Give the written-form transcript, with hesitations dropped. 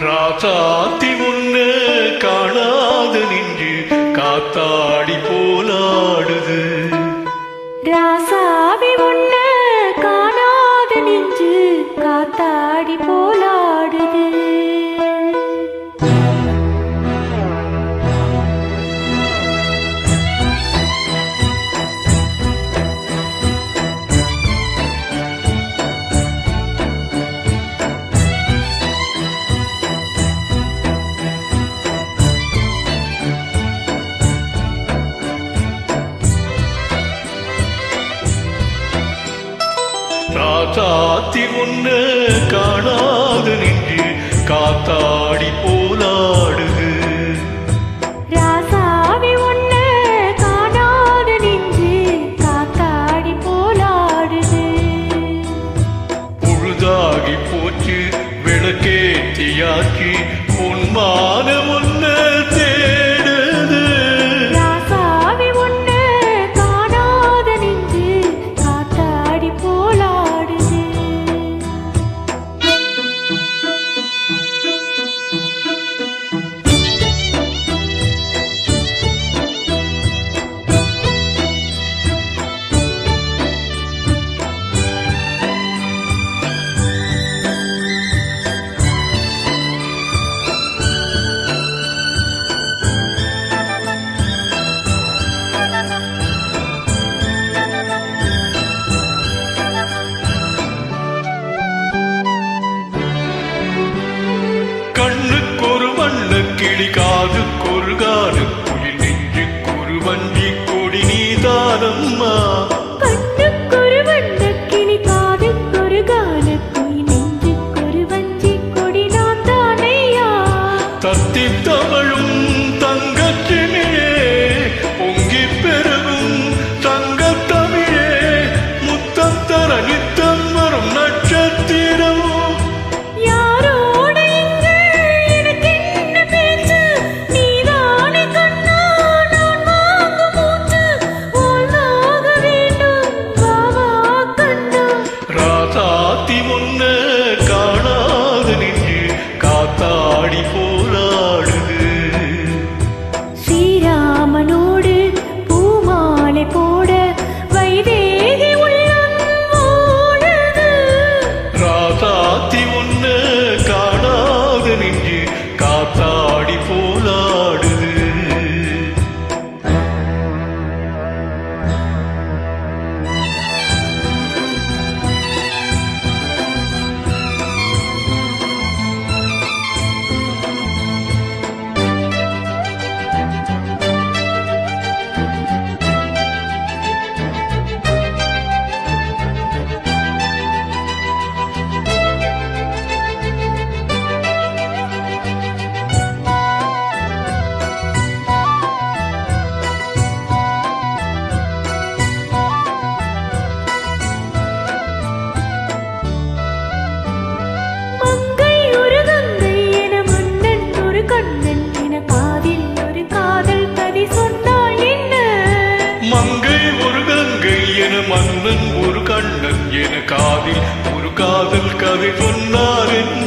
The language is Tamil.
ராசாத்தி முன்னு காணாது நின்று காத்தாடி போலாடுது. ராசாவி முன்னு காணாது நின்று காத்தாடி போலாடுது. ராசாத்தி முன்னு காணாது நின்று காத்தாடி போலாடுது. ராசாவி முன்னு காணாது நின்று காத்தாடி போலாடுது. பொழுதாகி போச்சு விளக்கேத்தியாச்சு பொன்மான முன்ன தேடுது. ராசாவி முன்னு காணாது நின்று காத்தாடி போலாடுது. கண்ணுக்கொரு வண்ண கிளி காதுக்கொரு காது குயில் நெஞ்சுக்கொரு வஞ்சி கொடி நீதானம்மா. கண்ணுக்கொரு வண்ணக்கிளி காதுக்கொரு கானக்குயில் நெஞ்சுக்கொரு வஞ்சிக் கொடி நான் தானையா. தத்தித் தவழும் தங்கச்சிமிழே பொங்கிப் பெருகும் தங்கத் தமிழே முத்தம் தர நித்தம் வரும் நட்சத்திரம். யாரோடு இங்கு எனக்கென்ன பேச்சு? நீதானே கண்ணா நான் வாங்கும் மூச்சு. வாழ்ந்தாக வேண்டும் வா வா கண்ணா. ராசாத்தி முன்ன காணாது நின்று காத்தாடி போராடுது. ஸ்ரீராமனோடு பூமாலை போட வைதேகி உள்ளம் ஓடுது. ராசாத்தி முன்ன காணாது நின்று காத்தாடி போலாடுது. மங்கை ஒரு கங்கை என மன்னன் ஒரு கண்ணன் என காதில் ஒரு காதல் கதை சொன்னால் என்ன? மங்கை ஒரு கங்கை என மன்னன் ஒரு கண்ணன் என காதில் ஒரு காதல் கதை சொன்னார் என்ன?